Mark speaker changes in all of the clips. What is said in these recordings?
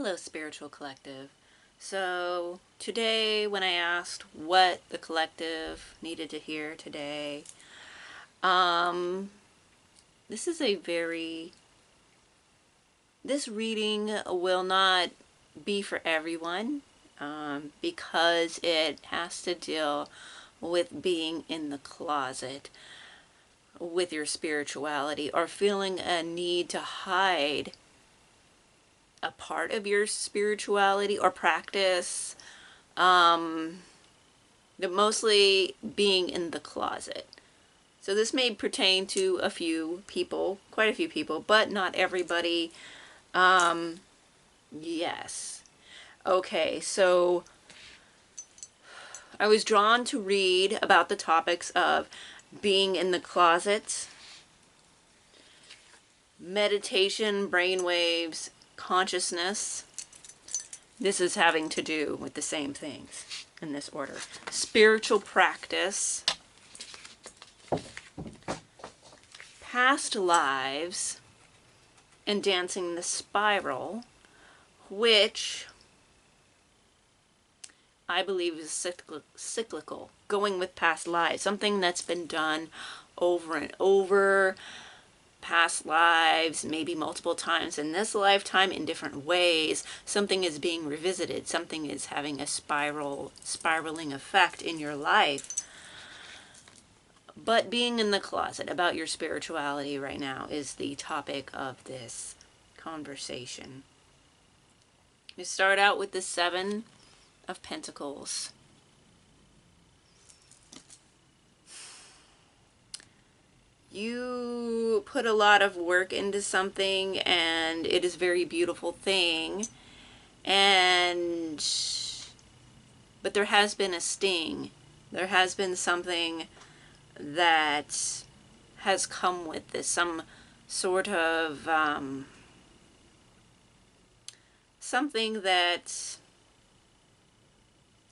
Speaker 1: Hello, Spiritual Collective. So, today, when I asked what the collective needed to hear today, um, this is a very. This reading will not be for everyone because it has to deal with being in the closet with your spirituality or feeling a need to hide a part of your spirituality or practice, but mostly being in the closet. So this may pertain to a few people, quite a few people, but not everybody. Yes. Okay, so I was drawn to read about the topics of being in the closet, meditation, brainwaves, consciousness. This is having to do with the same things in this order. Spiritual practice, past lives, and dancing the spiral, which I believe is cyclical, going with past lives, something that's been done over and over, past lives, maybe multiple times in this lifetime in different ways. Something is being revisited, something is having a spiraling effect in your life. But being in the closet about your spirituality right now is the topic of this conversation. We start out with the Seven of Pentacles. You put a lot of work into something and it is a very beautiful thing, but there has been a sting. There has been something that has come with this, some sort of something that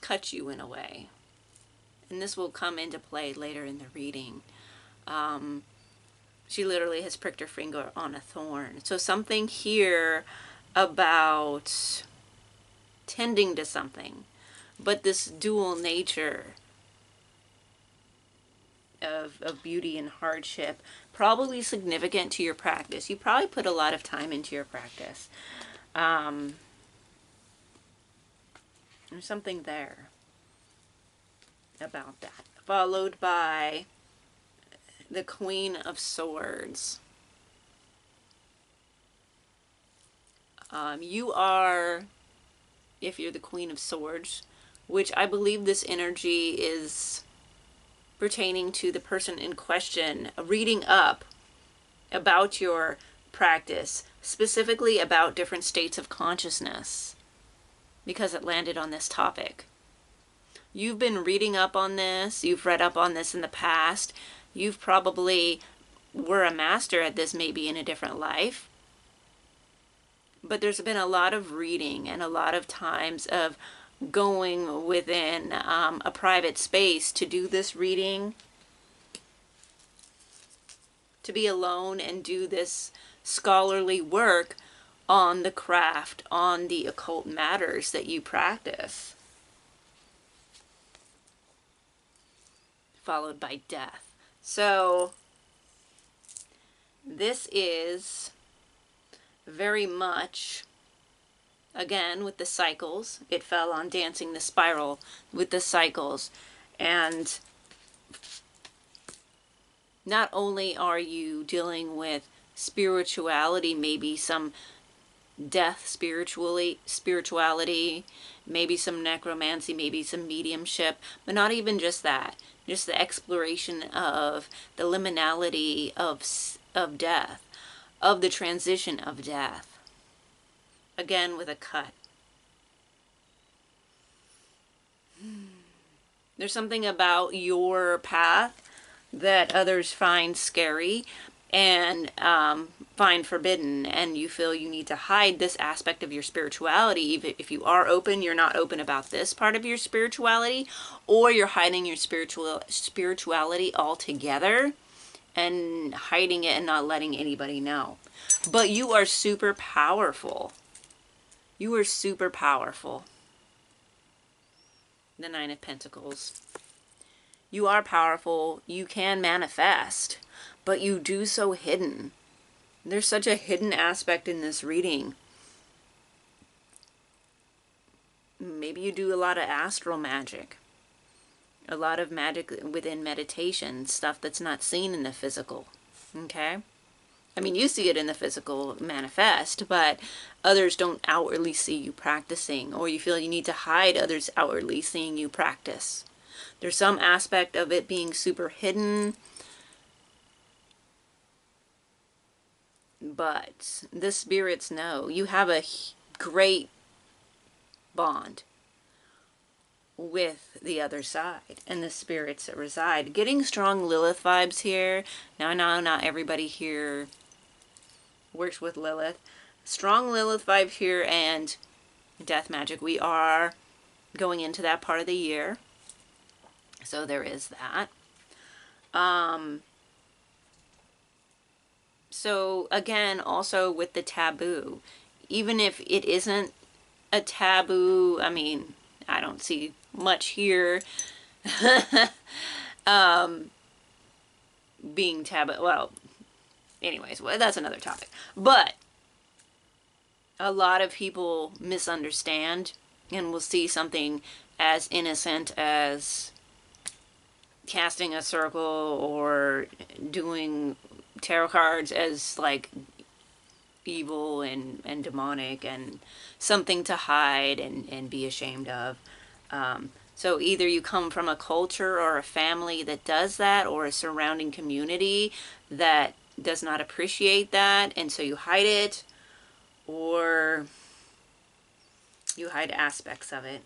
Speaker 1: cut you in a way. And this will come into play later in the reading. She literally has pricked her finger on a thorn. So something here about tending to something, but this dual nature of beauty and hardship, probably significant to your practice. You probably put a lot of time into your practice. There's something there about that. Followed by the Queen of Swords. You are, if you're the Queen of Swords, which I believe this energy is pertaining to the person in question, reading up about your practice, specifically about different states of consciousness, because it landed on this topic. You've been reading up on this, you've read up on this in the past, you've probably were a master at this maybe in a different life, but there's been a lot of reading and a lot of times of going within a private space to do this reading, to be alone and do this scholarly work on the craft, on the occult matters that you practice. Followed by death. So this is very much, again, with the cycles. It fell on dancing the spiral with the cycles. And not only are you dealing with spirituality, maybe some death spirituality, maybe some necromancy, maybe some mediumship, but not even just that. Just the exploration of the liminality of death, of the transition of death. Again, with a cut. There's something about your path that others find scary and find forbidden, and you feel you need to hide this aspect of your spirituality. Even if you are open, you're not open about this part of your spirituality, or you're hiding your spirituality altogether and hiding it and not letting anybody know. But you are super powerful. You are super powerful. The Nine of Pentacles. You are powerful. You can manifest, but you do so hidden. There's such a hidden aspect in this reading. Maybe you do a lot of astral magic. A lot of magic within meditation, stuff that's not seen in the physical. Okay? I mean, you see it in the physical manifest, but others don't outwardly see you practicing, or you feel you need to hide others outwardly seeing you practice. There's some aspect of it being super hidden, but the spirits know. You have a great bond with the other side and the spirits that reside. Getting strong Lilith vibes here. Now, not everybody here works with Lilith. Strong Lilith vibe here and death magic. We are going into that part of the year, so there is that. So again, also with the taboo, even if it isn't a taboo, I mean, I don't see much here being taboo. Well, anyways, well, that's another topic. But a lot of people misunderstand and will see something as innocent as casting a circle or doing tarot cards as like evil and demonic and something to hide and be ashamed of. So either you come from a culture or a family that does that, or a surrounding community that does not appreciate that, and so you hide it, or you hide aspects of it.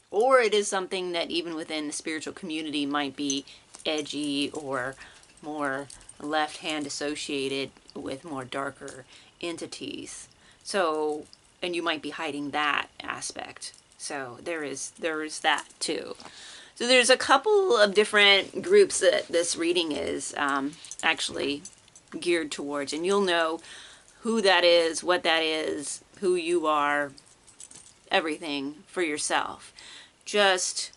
Speaker 1: Or it is something that even within the spiritual community might be edgy or more left hand associated with more darker entities. So, and you might be hiding that aspect. So there is that too. So there's a couple of different groups that this reading is actually geared towards, and you'll know who that is, what that is, who you are, everything for yourself. Just,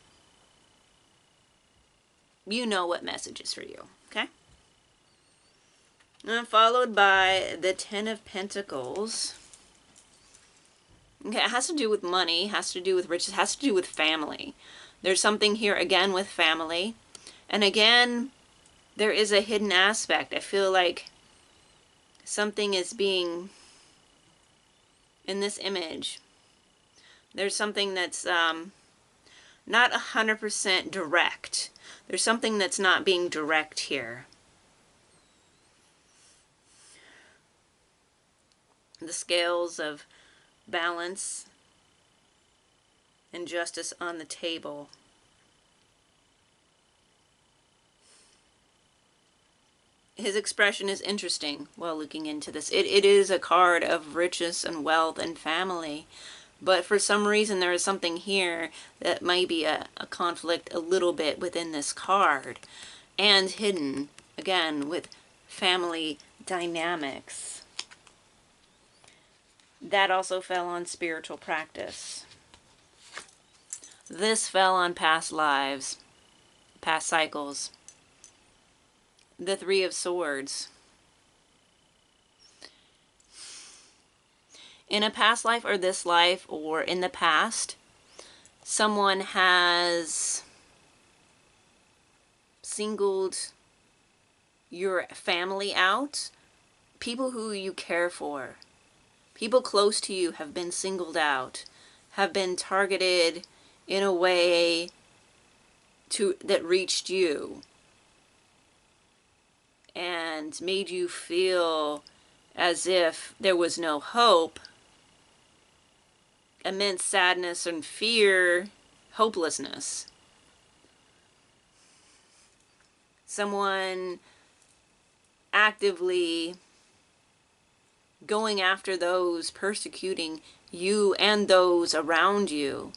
Speaker 1: you know what message is for you, okay? And followed by the Ten of Pentacles. Okay, it has to do with money, has to do with riches, has to do with family. There's something here again with family. And again, there is a hidden aspect. I feel like something is being, in this image, there's something that's not 100% direct. There's something that's not being direct here. The scales of balance and justice on the table. His expression is interesting while looking into this. It is a card of riches and wealth and family. But for some reason there is something here that might be a conflict a little bit within this card. And hidden, again, with family dynamics. That also fell on spiritual practice. This fell on past lives, past cycles. The Three of Swords. In a past life or this life or in the past, someone has singled your family out. People who you care for, people close to you have been singled out, have been targeted in a way that reached you and made you feel as if there was no hope. Immense sadness and fear, hopelessness. Someone actively going after those persecuting you and those around you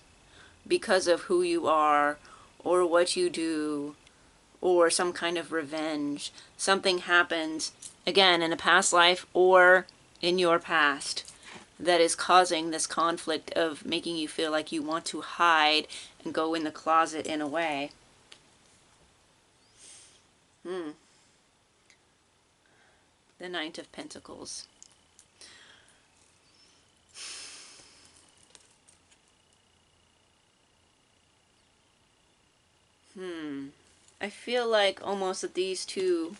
Speaker 1: because of who you are or what you do, or some kind of revenge. Something happened, again, in a past life or in your past. that is causing this conflict of making you feel like you want to hide and go in the closet in a way. The Knight of Pentacles. I feel like almost that these two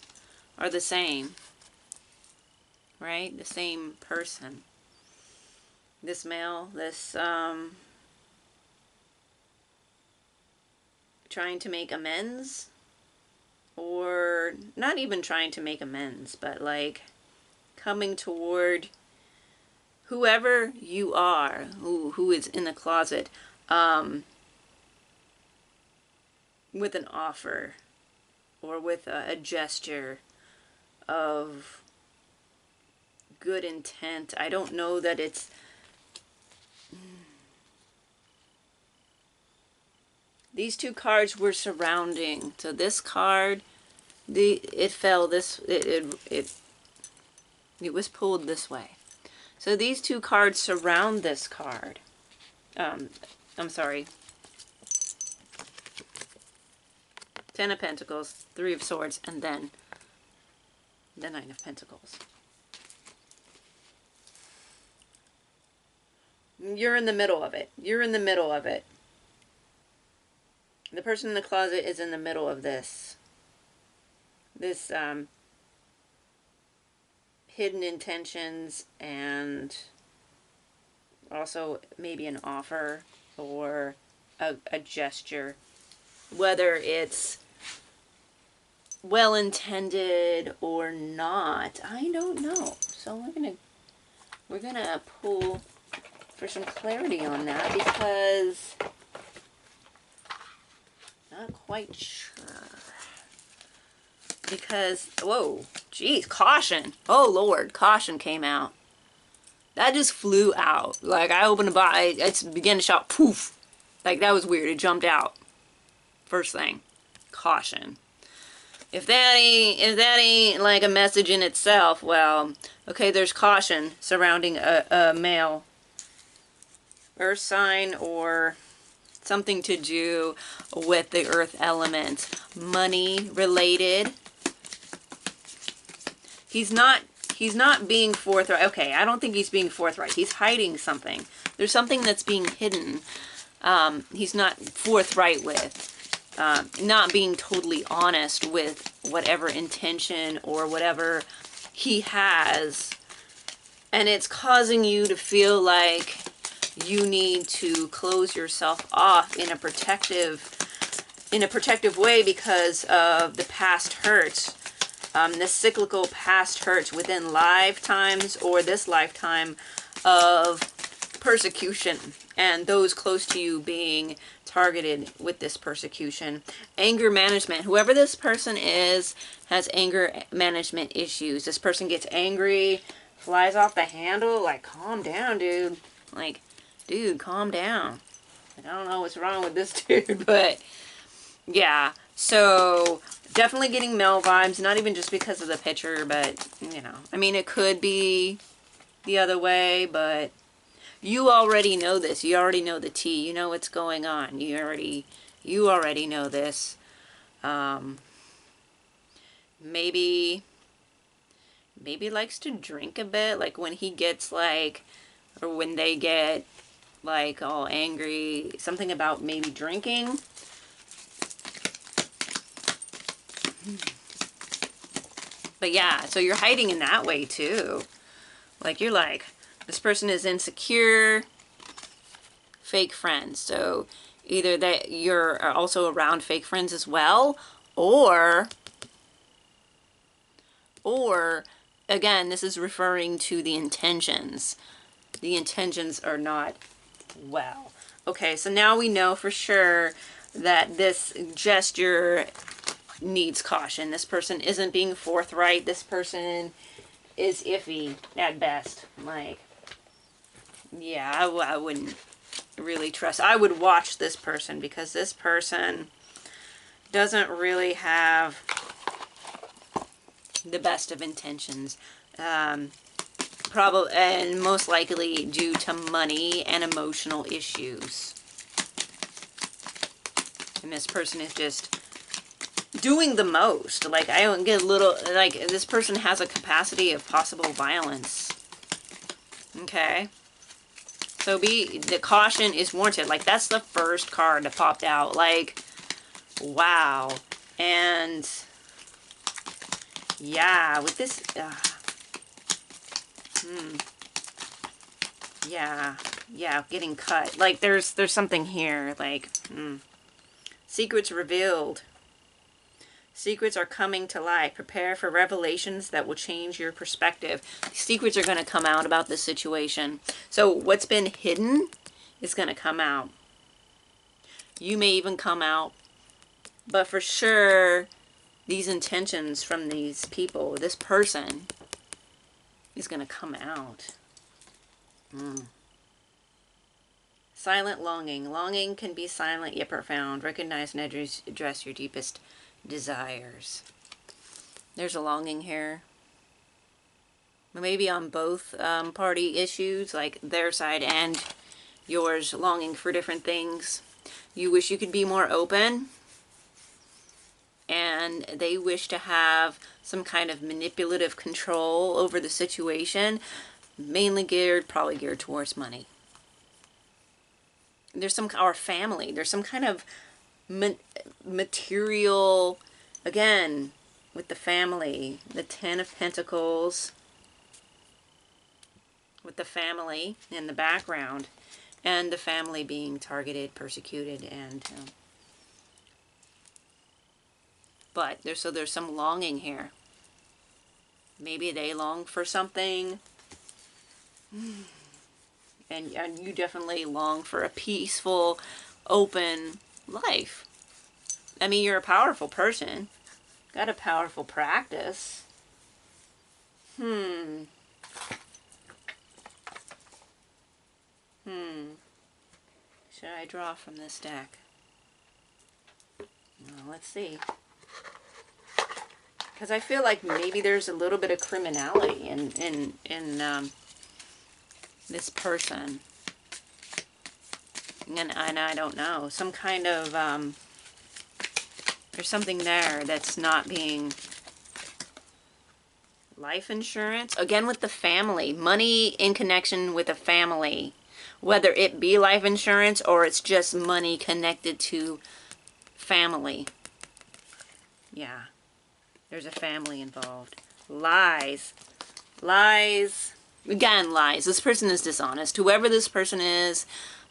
Speaker 1: are the same. Right? The same person. This male, this, trying to make amends. Or not even trying to make amends, but like coming toward whoever you are, who is in the closet, with an offer or with a gesture of good intent. I don't know that it's... These two cards were surrounding. So this card, it fell this... It was pulled this way. So these two cards surround this card. I'm sorry. Ten of Pentacles, Three of Swords, and then the Nine of Pentacles. You're in the middle of it. You're in the middle of it. The person in the closet is in the middle of this. This hidden intentions, and also maybe an offer or a gesture. Whether it's well-intended or not, I don't know. So we're gonna pull for some clarity on that, because not quite sure. Because, whoa, geez, caution. Oh, Lord, caution came out. That just flew out. Like, I opened the box, it began to shout, poof. Like, that was weird. It jumped out. First thing, caution. If that ain't like a message in itself, well, okay, there's caution surrounding a male earth sign or something to do with the earth element. Money related. He's not being forthright. Okay, I don't think he's being forthright. He's hiding something. There's something that's being hidden. He's not forthright with. Not being totally honest with whatever intention or whatever he has. And it's causing you to feel like you need to close yourself off in a protective way because of the past hurts. The cyclical past hurts within lifetimes or this lifetime of persecution, and those close to you being targeted with this persecution. Anger management. Whoever this person is has anger management issues. This person gets angry, flies off the handle. Like, calm down, dude. Like, dude, calm down. Like, I don't know what's wrong with this dude, but yeah. So definitely getting male vibes, not even just because of the picture, but, you know, I mean, it could be the other way, but you already know this. You already know the tea. You know what's going on. You already know this. Maybe likes to drink a bit, like when he gets like, or when they get like all angry, something about maybe drinking. But yeah, so you're hiding in that way too. Like, you're like, this person is insecure, fake friends. So either that you're also around fake friends as well, or again, this is referring to the intentions. The intentions are not well. Okay, so now we know for sure that this gesture needs caution. This person isn't being forthright. This person is iffy at best. Like, yeah, I wouldn't really trust. I would watch this person, because this person doesn't really have the best of intentions. Probably, and most likely due to money and emotional issues. And this person is just doing the most. Like, I don't get a little, like, this person has a capacity of possible violence. Okay? So the caution is warranted. Like, that's the first card that popped out. Like, wow. And, yeah, with this, yeah, getting cut. Like, there's something here. Like, secrets revealed. Secrets are coming to light. Prepare for revelations that will change your perspective. Secrets are going to come out about this situation. So what's been hidden is going to come out. You may even come out. But for sure, these intentions from these people, this person, is going to come out. Silent longing. Longing can be silent yet profound. Recognize and address your deepest desires. There's a longing here. Maybe on both party issues, like their side and yours, longing for different things. You wish you could be more open, and they wish to have some kind of manipulative control over the situation, mainly probably geared towards money. There's some, our family, there's some kind of material, again, with the family, the Ten of Pentacles, with the family in the background, and the family being targeted, persecuted, and but there's some longing here. Maybe they long for something, and you definitely long for a peaceful, open life. I mean, you're a powerful person. Got a powerful practice. Should I draw from this deck? Well, let's see. Because I feel like maybe there's a little bit of criminality in this person. And I don't know. Some kind of, there's something there that's not being... Life insurance. Again, with the family. Money in connection with a family. Whether it be life insurance or it's just money connected to family. Yeah. There's a family involved. Lies. Lies. Again, lies. This person is dishonest. Whoever this person is,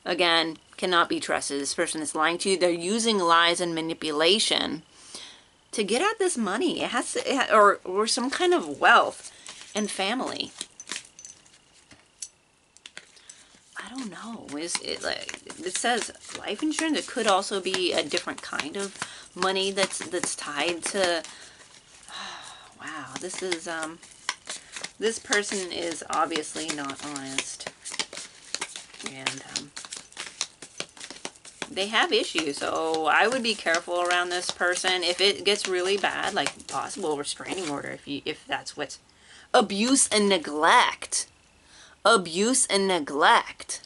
Speaker 1: again, cannot be trusted. This person is lying to you. They're using lies and manipulation to get at this money. It has to, or some kind of wealth and family. I don't know. Is it like it says life insurance? It could also be a different kind of money that's tied to. Wow, this is this person is obviously not honest, and they have issues. So I would be careful around this person. If it gets really bad, like possible restraining order. If that's what's abuse and neglect. Abuse and neglect.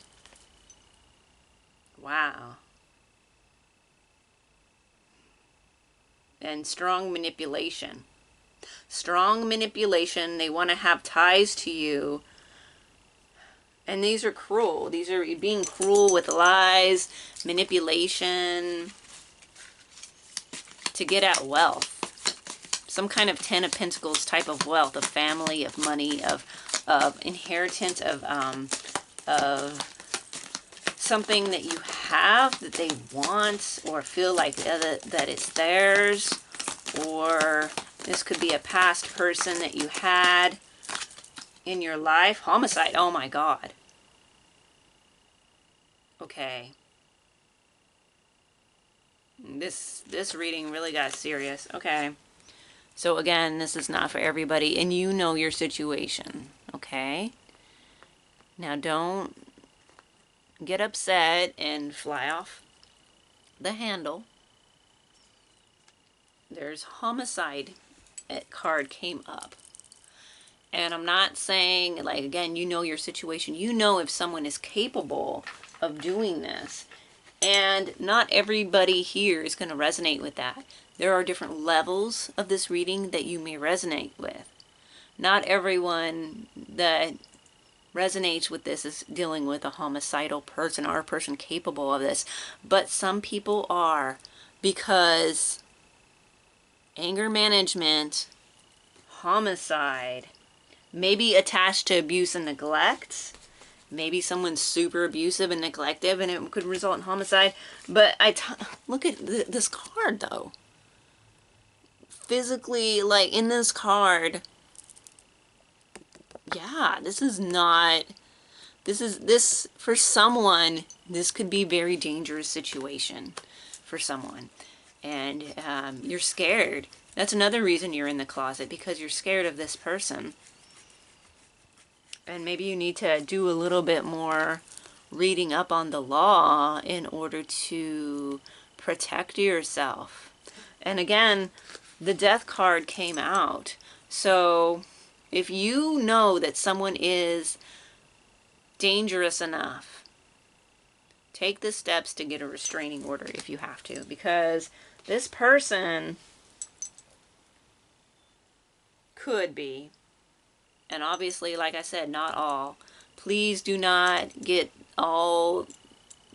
Speaker 1: Wow. And strong manipulation. Strong manipulation. They want to have ties to you. And these are cruel. These are being cruel with lies, manipulation, to get at wealth. Some kind of Ten of Pentacles type of wealth, of family, of money, of inheritance, of something that you have that they want or feel like that it's theirs. Or this could be a past person that you had in your life. Homicide. Oh my God. Okay. This reading really got serious. Okay. So again, this is not for everybody, and you know your situation, okay? Now don't get upset and fly off the handle. There's homicide card came up. And I'm not saying, like, again, you know your situation. You know if someone is capable of doing this. And not everybody here is going to resonate with that. There are different levels of this reading that you may resonate with. Not everyone that resonates with this is dealing with a homicidal person or a person capable of this. But some people are, because anger management, homicide, maybe attached to abuse and neglect. Maybe someone's super abusive and neglective and it could result in homicide. But look at this card though. Physically, like in this card, yeah, this is not, this for someone, this could be a very dangerous situation for someone. And you're scared. That's another reason you're in the closet, because you're scared of this person. And maybe you need to do a little bit more reading up on the law in order to protect yourself. And again, the death card came out. So if you know that someone is dangerous enough, take the steps to get a restraining order if you have to. Because this person could be, and obviously, like I said, not all. Please do not get all,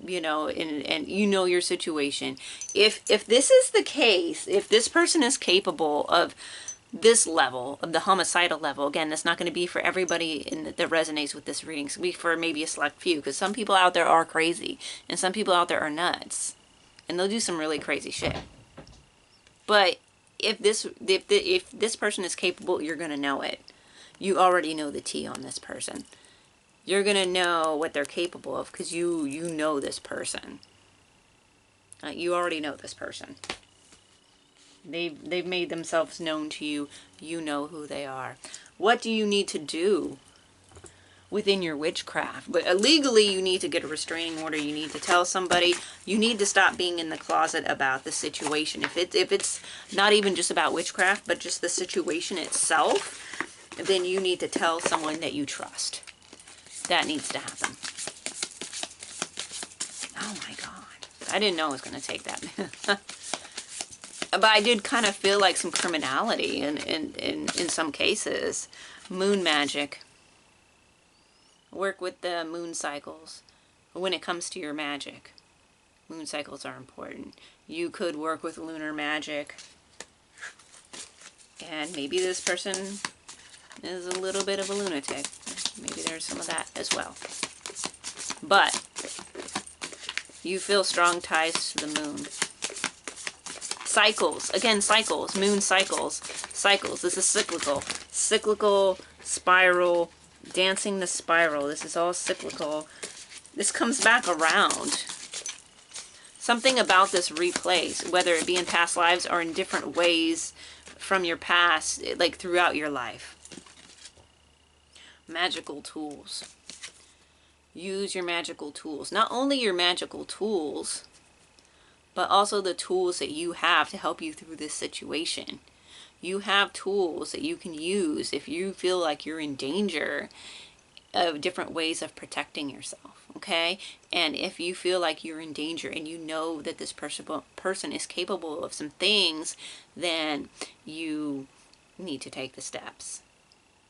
Speaker 1: you know, and you know your situation. If this is the case, if this person is capable of this level, of the homicidal level, again, that's not going to be for everybody that resonates with this reading. It's going to be for maybe a select few, because some people out there are crazy, and some people out there are nuts, and they'll do some really crazy shit. But if this person is capable, you're going to know it. You already know the tea on this person. You're going to know what they're capable of because you know this person. You already know this person. They've made themselves known to you. You know who they are. What do you need to do within your witchcraft? But legally, you need to get a restraining order. You need to tell somebody. You need to stop being in the closet about the situation. If it's not even just about witchcraft, but just the situation itself, then you need to tell someone that you trust. That needs to happen. Oh my God. I didn't know it was going to take that. But I did kind of feel like some criminality in some cases. Moon magic. Work with the moon cycles when it comes to your magic. Moon cycles are important. You could work with lunar magic. And maybe this person is a little bit of a lunatic. Maybe there's some of that as well. But you feel strong ties to the moon. Cycles. Again, cycles. Moon cycles. Cycles. This is cyclical. Cyclical, spiral, dancing the spiral. This is all cyclical. This comes back around. Something about this replays, whether it be in past lives or in different ways from your past, like throughout your life. Magical tools. Use your magical tools. Not only your magical tools, but also the tools that you have to help you through this situation. You have tools that you can use if you feel like you're in danger of different ways of protecting yourself, okay? And if you feel like you're in danger and you know that this person is capable of some things, then you need to take the steps.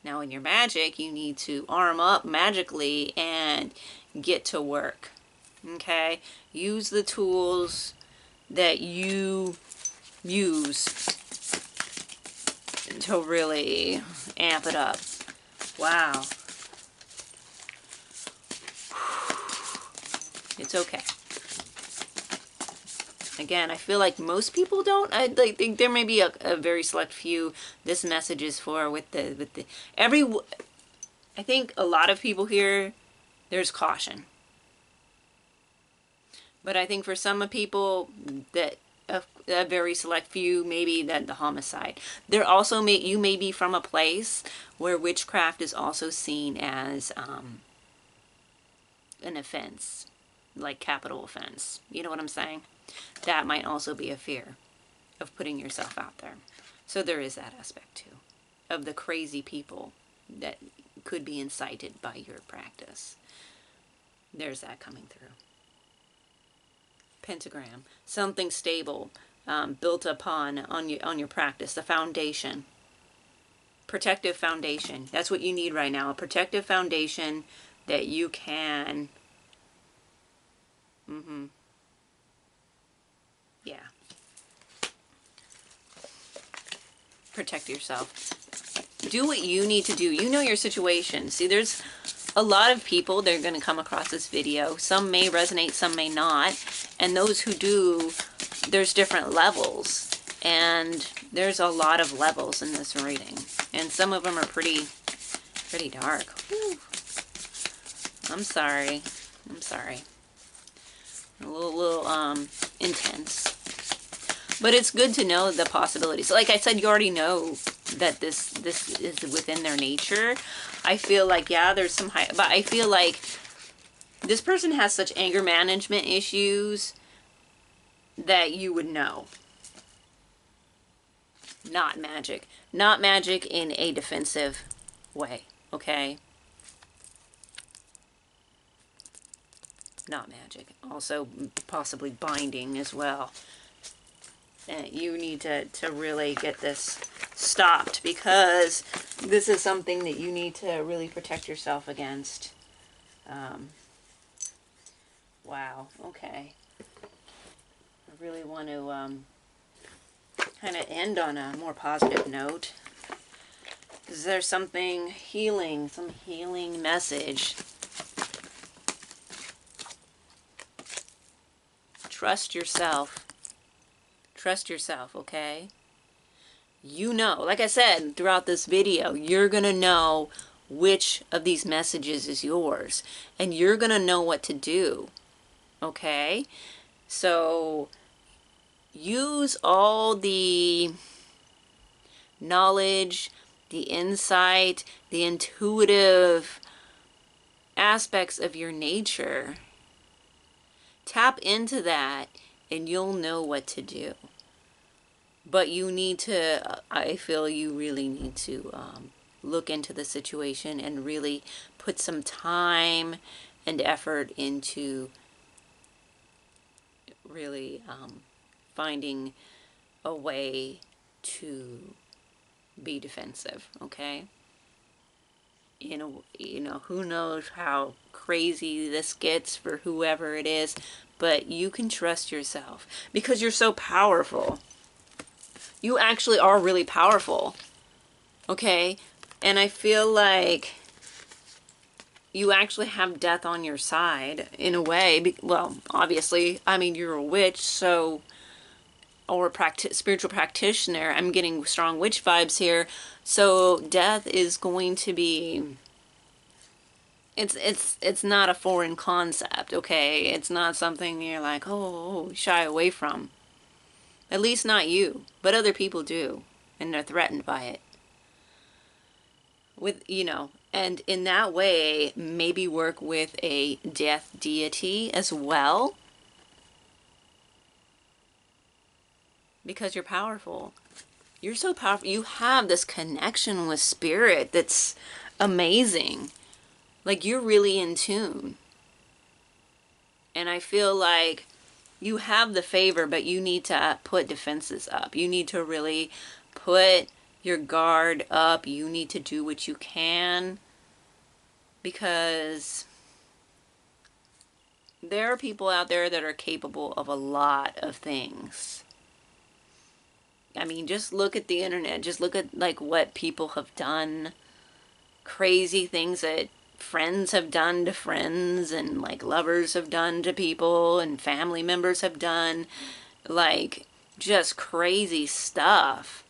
Speaker 1: Now in your magic, you need to arm up magically and get to work, okay? Use the tools that you use to really amp it up. Wow. It's okay. Again, I feel like most people don't. I think there may be a very select few this message is for I think a lot of people here, there's caution. But I think for some people that a very select few, maybe that the homicide. There also you may be from a place where witchcraft is also seen as an offense, like capital offense. You know what I'm saying? That might also be a fear of putting yourself out there. So there is that aspect too, of the crazy people that could be incited by your practice. There's that coming through. Pentagram, something stable, built upon on your practice, the foundation. Protective foundation. That's what you need right now. A protective foundation that you can, yeah, protect yourself. Do what you need to do. You know your situation. See, there's a lot of people that are going to come across this video. Some may resonate, some may not. And those who do, there's different levels. And there's a lot of levels in this reading. And some of them are pretty dark. Whew. I'm sorry. A little intense. But it's good to know the possibilities. Like I said, you already know that this is within their nature. I feel like, yeah, there's some high, but I feel like this person has such anger management issues that you would know. Not magic. Not magic in a defensive way, okay? Not magic. Also, possibly binding as well. And you need to really get this stopped, because this is something that you need to really protect yourself against. Wow, okay. I really want to kind of end on a more positive note. Is there something healing, some healing message? Trust yourself. Trust yourself, okay? You know, like I said throughout this video, you're going to know which of these messages is yours. And you're going to know what to do, okay? So use all the knowledge, the insight, the intuitive aspects of your nature. Tap into that and you'll know what to do. But you need to, I feel you really need to look into the situation and really put some time and effort into really finding a way to be defensive, okay? You know, who knows how crazy this gets for whoever it is, but you can trust yourself because you're so powerful. You actually are really powerful, okay? And I feel like you actually have death on your side in a way. Well, obviously, I mean, you're a witch, so, or a spiritual practitioner. I'm getting strong witch vibes here. So death is going to be, it's not a foreign concept, okay? It's not something you're like, oh, shy away from. At least not you, but other people do, and they're threatened by it. With, you know, and in that way, maybe work with a death deity as well. Because you're powerful. You're so powerful. You have this connection with spirit that's amazing. Like, you're really in tune. And I feel like you have the favor, but you need to put defenses up. You need to really put your guard up. You need to do what you can, because there are people out there that are capable of a lot of things. I mean, just look at the internet. Just look at like what people have done. Crazy things that friends have done to friends, and like lovers have done to people, and family members have done, like just crazy stuff.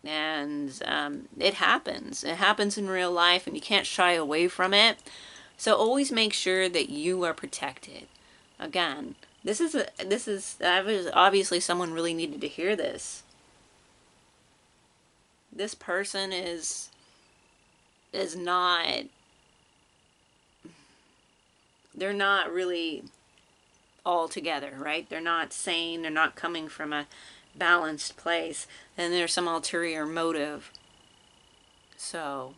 Speaker 1: And it happens in real life, and you can't shy away from it. So always make sure that you are protected. Again, this is obviously someone really needed to hear this. This person is not, they're not really all together, right? They're not sane, they're not coming from a balanced place, and there's some ulterior motive. So,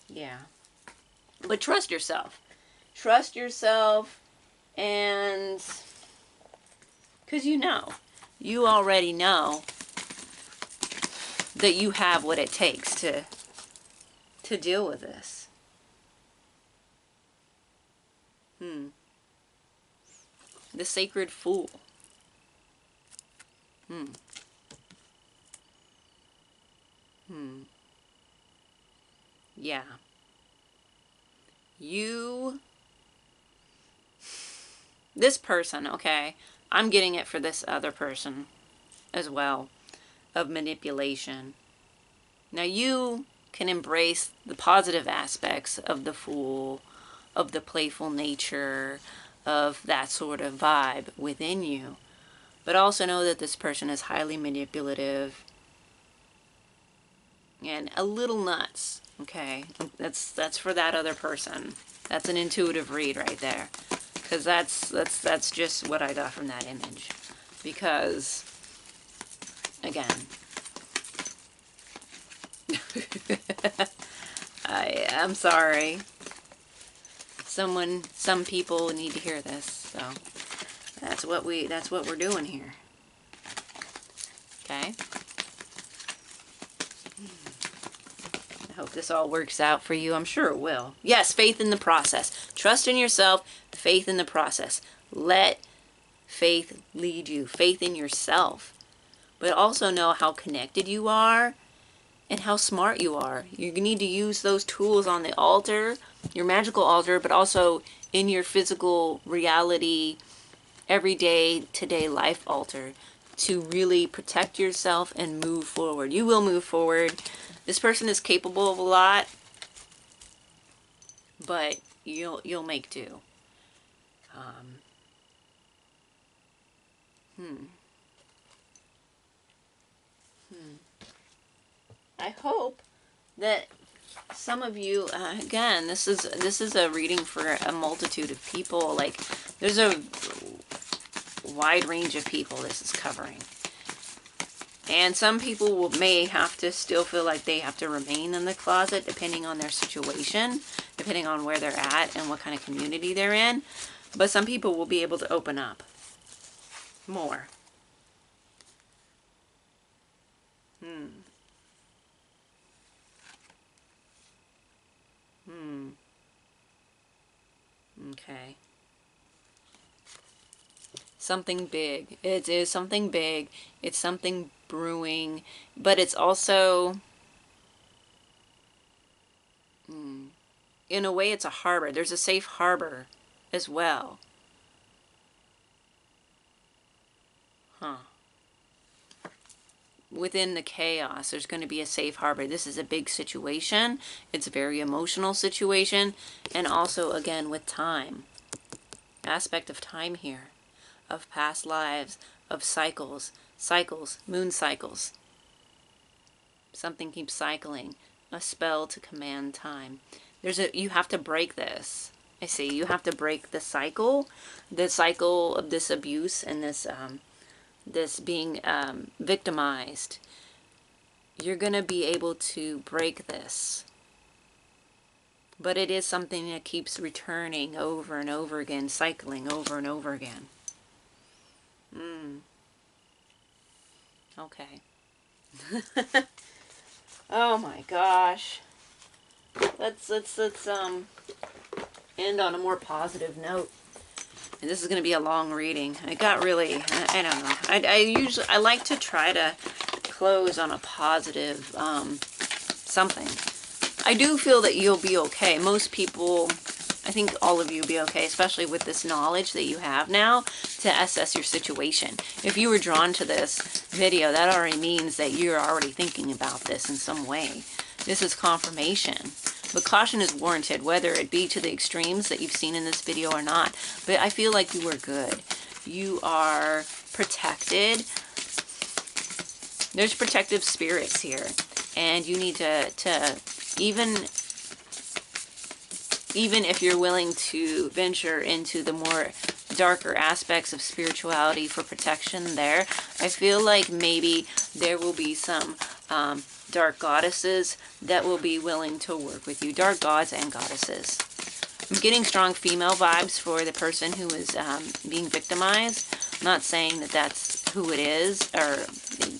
Speaker 1: yeah. But trust yourself. Trust yourself, and because you already know that you have what it takes to deal with this. The sacred fool. Yeah. This person, okay, I'm getting it for this other person as well, of manipulation. Now you can embrace the positive aspects of the fool, of the playful nature, of that sort of vibe within you. But also know that this person is highly manipulative and a little nuts, okay? That's for that other person. That's an intuitive read right there. Because that's just what I got from that image. Because, again, I'm sorry. Some people need to hear this, so that's what we're doing here. Okay? I hope this all works out for you. I'm sure it will. Yes, faith in the process. Trust in yourself, faith in the process. Let faith lead you. Faith in yourself. But also know how connected you are and how smart you are. You need to use those tools on the altar, your magical altar, but also in your physical reality, everyday, today life altar to really protect yourself and move forward. You will move forward. This person is capable of a lot, but you'll make do. I hope that some of you, again, this is a reading for a multitude of people. Like, there's a wide range of people this is covering. And some people may have to still feel like they have to remain in the closet depending on their situation, depending on where they're at and what kind of community they're in. But some people will be able to open up more. Okay. Something big. It is something big. It's something brewing. But it's also, in a way, it's a harbor. There's a safe harbor as well. Within the chaos, there's going to be a safe harbor. This is a big situation. It's a very emotional situation. And also, again, with time. Aspect of time here. Of past lives. Of cycles. Cycles. Moon cycles. Something keeps cycling. A spell to command time. You have to break this. I see. You have to break the cycle of this abuse and this being victimized. You're going to be able to break this. But it is something that keeps returning over and over again, cycling over and over again. Okay. Oh my gosh. Let's end on a more positive note. And this is going to be a long reading. I got really, I don't know. I like to try to close on a positive something. I do feel that you'll be okay. Most people, I think all of you will be okay, especially with this knowledge that you have now to assess your situation. If you were drawn to this video, that already means that you're already thinking about this in some way. This is confirmation. But caution is warranted, whether it be to the extremes that you've seen in this video or not. But I feel like you are good. You are protected. There's protective spirits here. And you need to even if you're willing to venture into the more darker aspects of spirituality for protection there, I feel like maybe there will be some dark goddesses that will be willing to work with you. Dark gods and goddesses. I'm getting strong female vibes for the person who is being victimized. I'm not saying that that's who it is, or,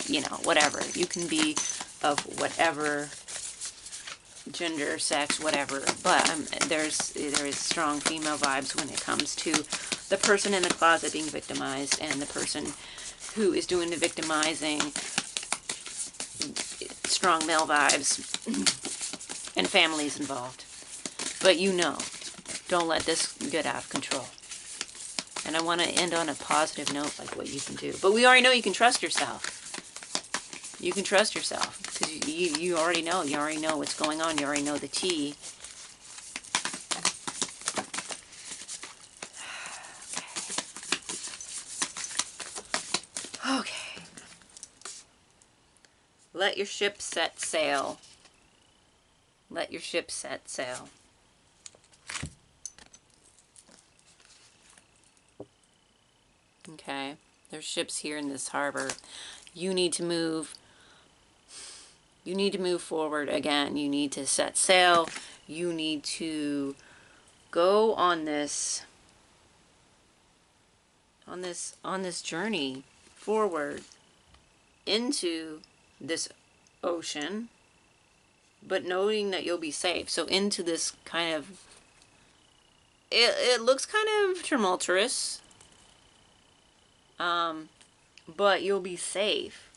Speaker 1: you know, whatever. You can be of whatever gender, sex, whatever. But there is strong female vibes when it comes to the person in the closet being victimized and the person who is doing the victimizing. Strong male vibes and families involved. But you know, don't let this get out of control. And I want to end on a positive note, like what you can do. But we already know you can trust yourself. You can trust yourself because you already know. You already know what's going on. You already know the tea. Okay. Let your ship set sail. Let your ship set sail. Okay, there's ships here in this harbor. You need to move. You need to move forward again. You need to set sail. You need to go on this journey forward into this ocean, but knowing that you'll be safe. So into this kind of, it looks kind of tumultuous, but you'll be safe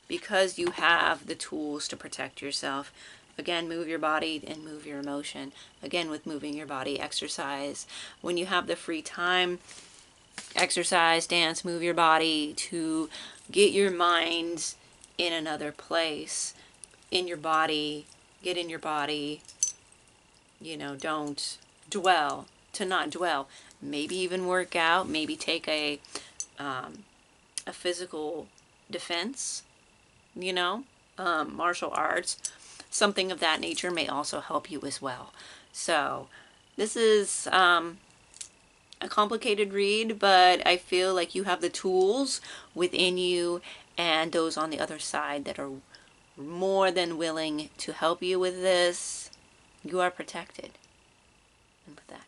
Speaker 1: because you have the tools to protect yourself. Again, move your body and move your emotion. Again, with moving your body, exercise. When you have the free time, exercise, dance, move your body to get your mind in another place. In your body, get in your body. You know, don't dwell, to not dwell. Maybe even work out, maybe take a physical defense, you know, martial arts, something of that nature may also help you as well. So this is a complicated read, but I feel like you have the tools within you and those on the other side that are more than willing to help you with this. You are protected. And with that.